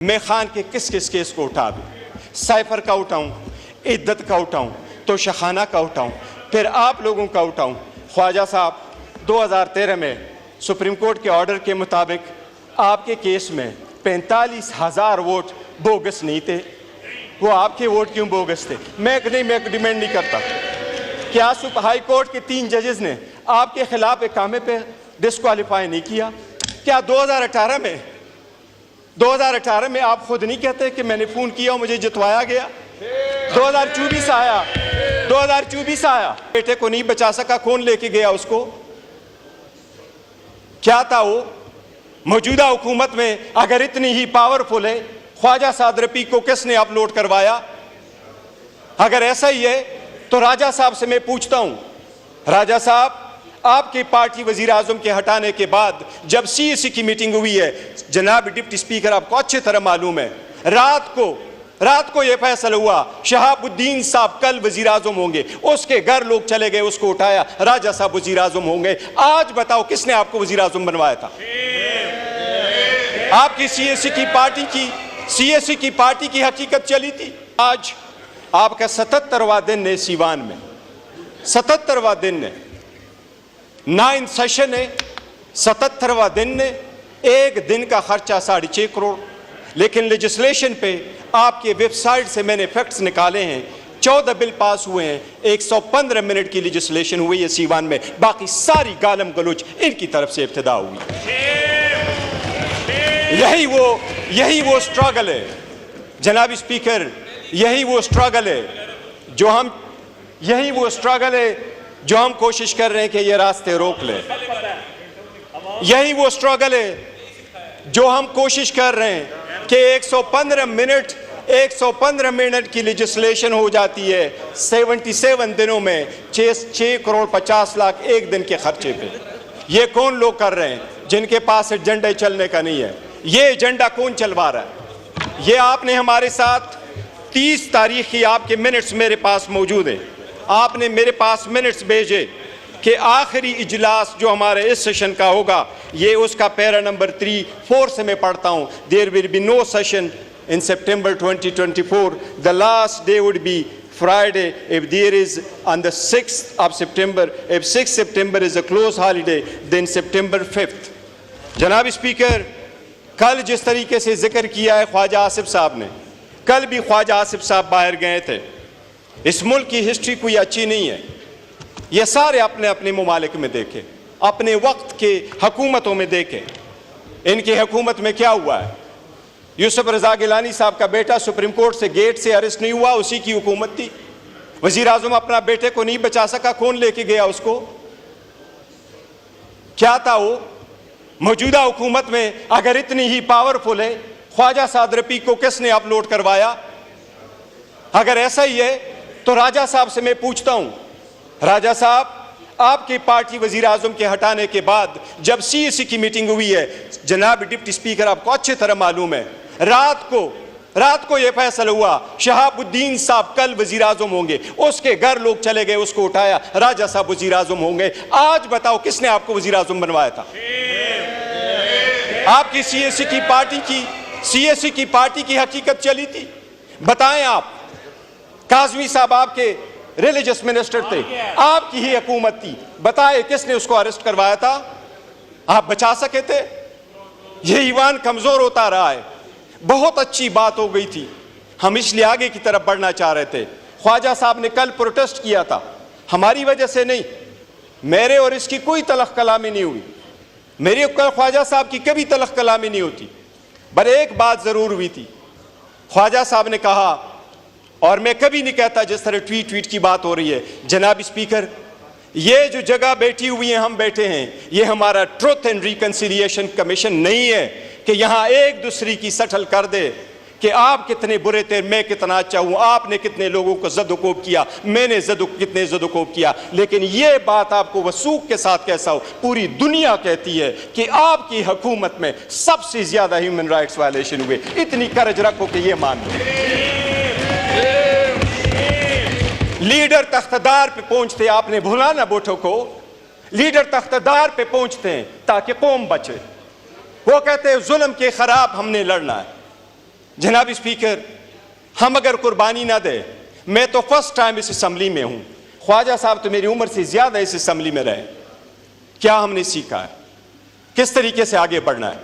मैं खान के किस किस केस को उठा दूँ? साइफर का उठाऊँ, इद्दत का उठाऊँ, तो शखाना का उठाऊँ, फिर आप लोगों का उठाऊँ। ख्वाजा साहब 2013 में सुप्रीम कोर्ट के ऑर्डर के मुताबिक आपके केस में 45,000 वोट बोगस नहीं थे। वो आपके वोट क्यों बोगस थे? मैं डिमांड नहीं करता। क्या हाई कोर्ट के 3 जजेस ने आपके खिलाफ इकामे पे डिस्क्वालीफाई नहीं किया? क्या 2018 में आप खुद नहीं कहते कि मैंने फोन किया और मुझे जितवाया गया? 2024 आया, बेटे को नहीं बचा सका, कौन लेके गया उसको? क्या था वो? मौजूदा हुकूमत में अगर इतनी ही पावरफुल है, ख्वाजा साद रफीक को किसने अपलोड करवाया? अगर ऐसा ही है तो राजा साहब से मैं पूछता हूं, राजा साहब आपकी पार्टी वजीर आजम के हटाने के बाद जब CAC की मीटिंग हुई है, जनाब डिप्टी स्पीकर आपको अच्छी तरह मालूम है, रात को यह फैसला हुआ शहाबुद्दीन साहब कल वजीर आजम होंगे, उसके घर लोग चले गए, उसको उठाया, राजा साहब वजीर आजम होंगे। आज बताओ किसने आपको वजीर आजम बनवाया था? आपकी CAC की पार्टी की हकीकत चली थी। आज आपका 77वां दिन है सीवान में, 77वां दिन है, 9 सेशन है, 77वां दिन है, एक दिन का खर्चा 6.5 करोड़। लेकिन लेजिस्लेशन पे आपके वेबसाइट से मैंने फैक्ट्स निकाले हैं, 14 बिल पास हुए हैं, 115 मिनट की लेजिस्लेशन हुई है सीवान में, बाकी सारी गालम गलोच इनकी तरफ से इब्तिदा हुई। यही वो स्ट्रगल है जनाब स्पीकर, यही वो स्ट्रगल है जो हम कोशिश कर रहे हैं कि ये रास्ते रोक लें। यही वो स्ट्रगल है जो हम कोशिश कर रहे हैं कि 115 मिनट की लेजिस्लेशन हो जाती है 77 दिनों में 6 करोड़ 50 लाख एक दिन के खर्चे पे। ये कौन लोग कर रहे हैं जिनके पास एजेंडा चलने का नहीं है? ये एजेंडा कौन चलवा रहा है? ये आपने हमारे साथ 30 तारीख की आपके मिनट्स मेरे पास मौजूद है, आपने मेरे पास मिनट्स भेजे कि आखिरी इजलास जो हमारे इस सेशन का होगा, ये उसका पैरा नंबर 3-4 से मैं पढ़ता हूँ, there will be no session in September 2024. The last day would be Friday if there is on the 6th of September. If 6th September is a close holiday, then September 5th. जनाब speaker, कल जिस तरीके से जिक्र किया है ख्वाजा आसिफ साहब ने, कल भी ख्वाजा आसिफ साहब बाहर गए थे। इस मुल्क की हिस्ट्री कोई अच्छी नहीं है। ये सारे अपने अपने ममालिक में देखें, अपने वक्त के हुकूमतों में देखें, इनकी हुकूमत में क्या हुआ है। यूसुफ रजा गिलानी साहब का बेटा सुप्रीम कोर्ट से गेट से अरेस्ट नहीं हुआ, उसी की हुकूमत थी। वजीर आजम अपना बेटे को नहीं बचा सका, कौन लेके गया उसको? क्या था वो? मौजूदा हुकूमत में अगर इतनी ही पावरफुल है, ख्वाजा साद रफीक को किसने अपलोड करवाया? अगर ऐसा ही है तो राजा साहब से मैं पूछता हूं, राजा साहब आपकी पार्टी वजीर आजम के हटाने के बाद जब CAC की मीटिंग हुई है, जनाब डिप्टी स्पीकर आपको अच्छी तरह मालूम है, रात को यह फैसला हुआ शहाबुद्दीन साहब कल वजीर आजम होंगे, उसके घर लोग चले गए, उसको उठाया, राजा साहब वजीर आजम होंगे। आज बताओ किसने आपको वजीर आजम बनवाया था? आपकी CAC की पार्टी की हकीकत चली थी। बताएं आप, काजमी साहब आपके रिलीजियस मिनिस्टर थे, आपकी ही हुकूमत थी, बताए किसने उसको अरेस्ट करवाया था? आप बचा सके थे? ये ईवान कमजोर होता रहा है। बहुत अच्छी बात हो गई थी, हम इसलिए आगे की तरफ बढ़ना चाह रहे थे। ख्वाजा साहब ने कल प्रोटेस्ट किया था, हमारी वजह से नहीं, मेरे और इसकी कोई तलख कलामी नहीं हुई, मेरी कल ख्वाजा साहब की कभी तलख कलामी नहीं होती। पर एक बात जरूर हुई थी, ख्वाजा साहब ने कहा, और मैं कभी नहीं कहता जिस तरह ट्वीट की बात हो रही है, जनाब स्पीकर ये जो जगह बैठी हुई है, हम बैठे हैं, ये हमारा ट्रुथ एंड रिकंसिलिएशन कमीशन नहीं है कि यहां एक दूसरे की सटल कर दे कि आप कितने बुरे थे, मैं कितना अच्छा हूं, आपने कितने लोगों को ज़द-ओ-कोब किया, मैंने कितने ज़द-ओ-कोब किया। लेकिन यह बात आपको वसूख के साथ कैसा हो, पूरी दुनिया कहती है कि आपकी हुकूमत में सबसे ज्यादा ह्यूमन राइट्स वायलेशन हुए। इतनी करज रखो कि यह मान लो। लीडर तख्तदार पे पहुंचते, आपने भूला ना भुट्टो को, लीडर तख्तदार पे पहुंचते हैं ताकि कौम बचे। वो कहते हैं जुल्म के खिलाफ हमने लड़ना है, जनाब स्पीकर, हम अगर कुर्बानी ना दे, मैं तो फर्स्ट टाइम इस असम्बली में हूं, ख्वाजा साहब तो मेरी उम्र से ज्यादा इस असम्बली में रहे, क्या हमने सीखा है, किस तरीके से आगे बढ़ना है।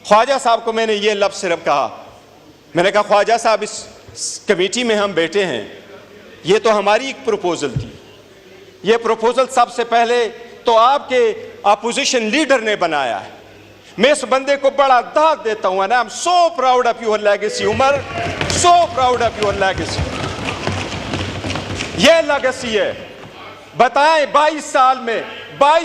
ख्वाजा साहब को मैंने ये लफ्ज़ सिर्फ कहा, मैंने कहा ख्वाजा साहब इस कमेटी में हम बैठे हैं, ये तो हमारी एक प्रपोजल थी, ये प्रपोजल सबसे पहले तो आपके अपोजिशन लीडर ने बनाया है, मैं इस बंदे को बड़ा दाद देता हूं, I am so proud of your legacy Umar, so proud of your legacy. ये लेगेसी है। बताएं 22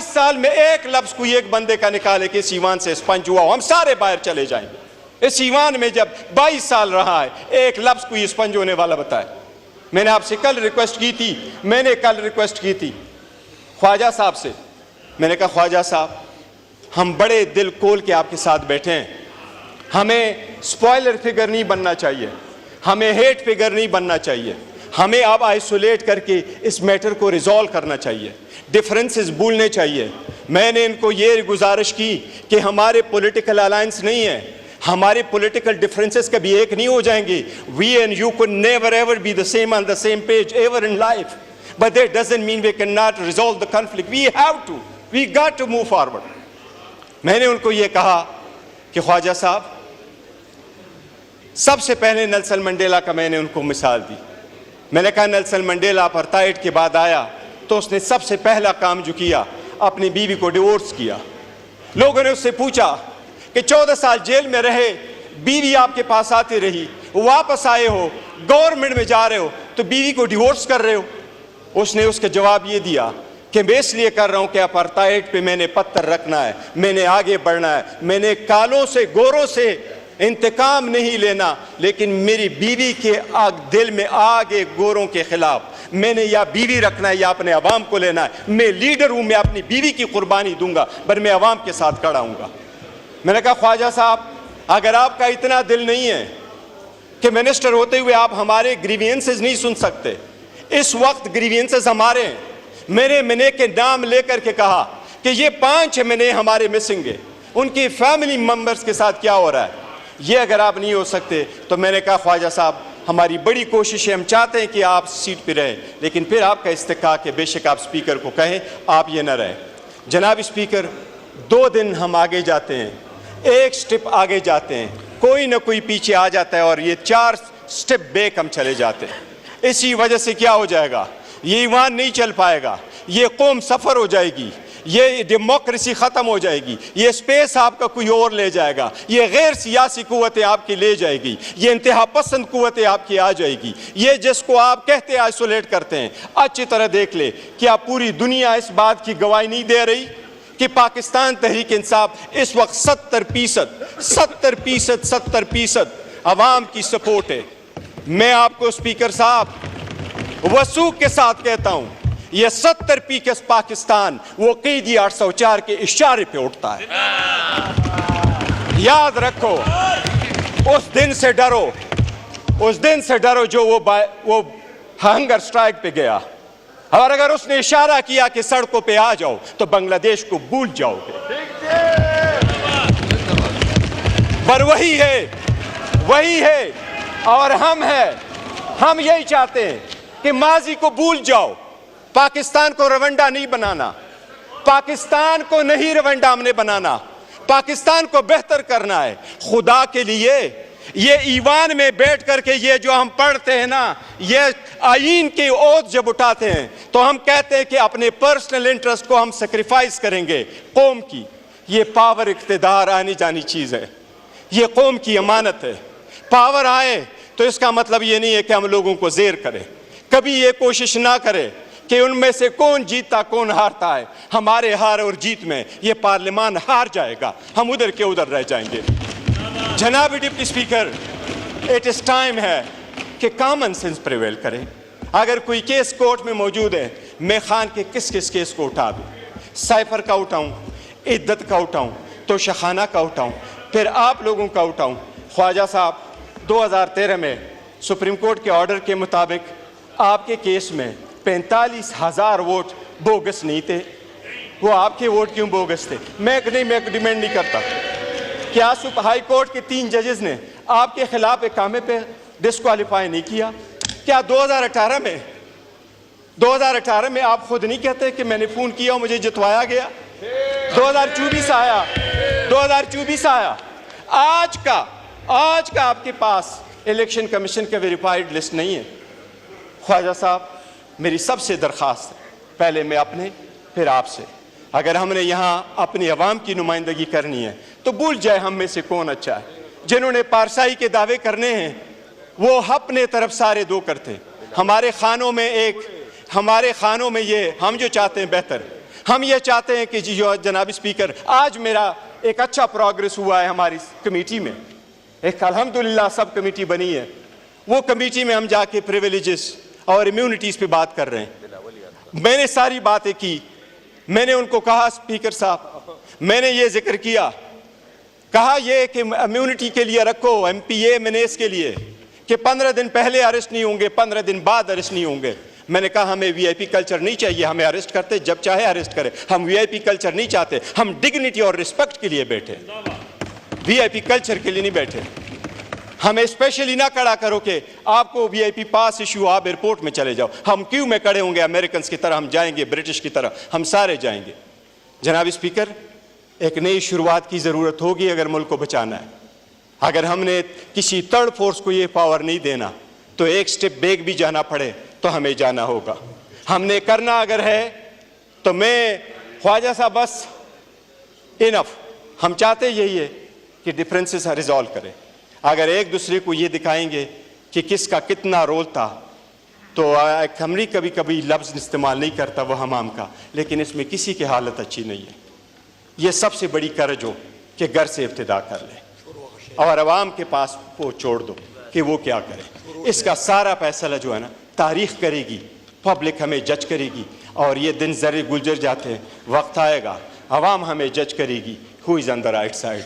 साल में एक लफ्ज कोई एक बंदे का निकाले कि इस ईवान से स्पंज हुआ हो, हम सारे बाहर चले जाएंगे। इस ईवान में जब 22 साल रहा है, एक लफ्ज कोई स्पंज होने वाला बताए। मैंने आपसे कल रिक्वेस्ट की थी ख्वाजा साहब से, मैंने कहा ख्वाजा साहब, हम बड़े दिल खोल के आपके साथ बैठे हैं, हमें स्पॉइलर फिगर नहीं बनना चाहिए, हमें हेट फिगर नहीं बनना चाहिए, हमें अब आइसोलेट करके इस मैटर को रिजॉल्व करना चाहिए, डिफरेंसेस भूलने चाहिए। मैंने इनको ये गुजारिश की कि हमारे पॉलिटिकल अलायंस नहीं है, हमारे पॉलिटिकल डिफरेंसेस कभी एक नहीं हो जाएंगे। We and you could never ever be the same on the same page ever in life, but that doesn't mean we can not resolve the conflict, we got to move forward. मैंने उनको ये कहा कि ख्वाजा साहब, सबसे पहले Nelson Mandela का मैंने उनको मिसाल दी। मैंने कहा नेल्सन मंडेला अपार्थाइड के बाद आया तो उसने सबसे पहला काम जो किया, अपनी बीवी को डिवोर्स किया। लोगों ने उससे पूछा कि 14 साल जेल में रहे, बीवी आपके पास आती रही, वापस आए हो, गवर्नमेंट में जा रहे हो, तो बीवी को डिवोर्स कर रहे हो। उसने उसका जवाब ये दिया कि मैं इसलिए कर रहा हूं कि अपार्थाइड पे मैंने पत्थर रखना है, मैंने आगे बढ़ना है, मैंने कालों से गोरों से इंतकाम नहीं लेना, लेकिन मेरी बीवी के दिल में आगे गोरों के खिलाफ मैंने या बीवी रखना है या अपने अवाम को लेना है। मैं लीडर हूं, मैं अपनी बीवी की कुर्बानी दूंगा, पर मैं अवाम के साथ खड़ा हूंगा। मैंने कहा ख्वाजा साहब, अगर आपका इतना दिल नहीं है कि मिनिस्टर होते हुए आप हमारे ग्रीवियंसेस नहीं सुन सकते, इस वक्त ग्रीवियंसेस हमारे हैं। मेरे मिने के नाम लेकर के कहा कि ये 5 मिने हमारे मिसिंग है, उनकी फैमिली मेंबर्स के साथ क्या हो रहा है, ये अगर आप नहीं हो सकते तो मैंने कहा ख्वाजा साहब, हमारी बड़ी कोशिश है, हम चाहते हैं कि आप सीट पे रहें, लेकिन फिर आपका इस्तेकाक है, बेशक आप स्पीकर को कहें, आप ये ना रहें। जनाब स्पीकर, 2 दिन हम आगे जाते हैं, एक स्टेप आगे जाते हैं, कोई ना कोई पीछे आ जाता है और ये 4 स्टेप बैक हम चले जाते हैं। इसी वजह से क्या हो जाएगा, ये ईवान नहीं चल पाएगा, ये कौम सफ़र हो जाएगी, ये डेमोक्रेसी ख़त्म हो जाएगी, ये स्पेस आपका कोई और ले जाएगा, ये गैर सियासी कुव्वतें आपकी ले जाएगी, ये इंतहा पसंद कुव्वतें आपकी आ जाएगी। ये जिसको आप कहते हैं आइसोलेट करते हैं, अच्छी तरह देख ले, क्या पूरी दुनिया इस बात की गवाही नहीं दे रही कि पाकिस्तान तहरीक इंसाफ इस वक्त 70% अवाम की सपोर्ट है। मैं आपको स्पीकर साहब वसूख के साथ कहता हूं, ये 70% पाकिस्तान वो क़ैदी 804 के इशारे पे उठता है। याद रखो, उस दिन से डरो जो वो हंगर स्ट्राइक पे गया, और अगर उसने इशारा किया कि सड़कों पे आ जाओ तो बांग्लादेश को भूल जाओगे। पर वही है और हम यही चाहते हैं कि माजी को भूल जाओ, पाकिस्तान को रवंडा नहीं बनाना, पाकिस्तान को नहीं रवंडा हमने बनाना, पाकिस्तान को बेहतर करना है। खुदा के लिए ये ईवान में बैठ करके ये जो हम पढ़ते हैं ना, ये आईन की ओथ जब उठाते हैं तो हम कहते हैं कि अपने पर्सनल इंटरेस्ट को हम सेक्रीफाइस करेंगे कौम की। ये पावर इख्तिदार आनी जानी चीज़ है, ये कौम की अमानत है। पावर आए तो इसका मतलब ये नहीं है कि हम लोगों को जेर करें, कभी ये कोशिश ना करें कि उनमें से कौन जीतता कौन हारता है। हमारे हार और जीत में ये पार्लियामान हार जाएगा, हम उधर के उधर रह जाएंगे। जनाब deputy speaker, it is time है कि कॉमन सेंस प्रिवेल करें। अगर कोई केस कोर्ट में मौजूद है, मैं खान के किस किस केस को उठा दूँ, साइफर का उठाऊँ, इद्दत का उठाऊँ, तो शखाना का उठाऊँ, फिर आप लोगों का उठाऊँ। ख्वाजा साहब, 2013 में सुप्रीम कोर्ट के ऑर्डर के मुताबिक आपके केस में 45,000 वोट बोगस नहीं थे। वो आपके वोट क्यों बोगस थे? मैं डिमांड नहीं करता। क्या हाई कोर्ट के 3 जजेस ने आपके खिलाफ एक कामे पे डिस्क्वालीफाई नहीं किया? क्या 2018 में आप खुद नहीं कहते कि मैंने फोन किया और मुझे जितवाया गया? 2024 आया, 2024 आया, आज का आपके पास इलेक्शन कमीशन का वेरीफाइड लिस्ट नहीं है। ख्वाजा साहब, मेरी सबसे दरख्वास्त है, पहले मैं अपने फिर आपसे, अगर हमने यहाँ अपनी आवाम की नुमाइंदगी करनी है तो भूल जाए हम में से कौन अच्छा है। जिन्होंने पारसाई के दावे करने हैं वो अपने तरफ सारे दो करते। हमारे खानों में ये हम जो चाहते हैं बेहतर, हम ये चाहते हैं कि जी जनाब स्पीकर, आज मेरा एक अच्छा प्रोग्रेस हुआ है हमारी कमेटी में, एक अल्हम्दुलिल्लाह सब कमेटी बनी है। वो कमेटी में हम जाके प्रिविलेजेस और इम्यूनिटीज़ पे बात कर रहे हैं। मैंने सारी बातें की, मैंने उनको कहा स्पीकर साहब, मैंने ये जिक्र किया, कहा ये कि इम्यूनिटी के लिए रखो, MPA MNAs के लिए, कि 15 दिन पहले अरेस्ट नहीं होंगे, 15 दिन बाद अरेस्ट नहीं होंगे। मैंने कहा हमें VIP कल्चर नहीं चाहिए, हमें अरेस्ट करते जब चाहे अरेस्ट करें, हम VIP कल्चर नहीं चाहते, हम डिग्निटी और रिस्पेक्ट के लिए बैठे, VIP कल्चर के लिए नहीं बैठे। हमें स्पेशली ना खड़ा करो कि आपको VIP पास इशू, आप एयरपोर्ट में चले जाओ, हम क्यों में खड़े होंगे अमेरिकन की तरह, हम जाएंगे ब्रिटिश की तरह, हम सारे जाएंगे। जनाब स्पीकर, एक नई शुरुआत की ज़रूरत होगी अगर मुल्क को बचाना है। अगर हमने किसी थर्ड फोर्स को ये पावर नहीं देना तो एक स्टेप बैक भी जाना पड़े तो हमें जाना होगा। हमने करना अगर है तो मैं ख्वाजा साहब बस इनफ, हम चाहते यही है कि डिफरेंसेस रिजॉल्व करें। अगर एक दूसरे को ये दिखाएंगे कि किसका कितना रोल था तो हमरी कभी कभी लफ्ज़ इस्तेमाल नहीं करता वो हमाम का, लेकिन इसमें किसी की हालत अच्छी नहीं है। ये सबसे बड़ी कर्ज हो कि घर से इब्तिदा कर ले और आवाम के पास वो छोड़ दो कि वो क्या करे। इसका सारा फैसला जो है ना तारीख करेगी, पब्लिक हमें जज करेगी, और ये दिन ज़रे गुजर जाते हैं, वक्त आएगा आवाम हमें जज करेगी who is on the right side.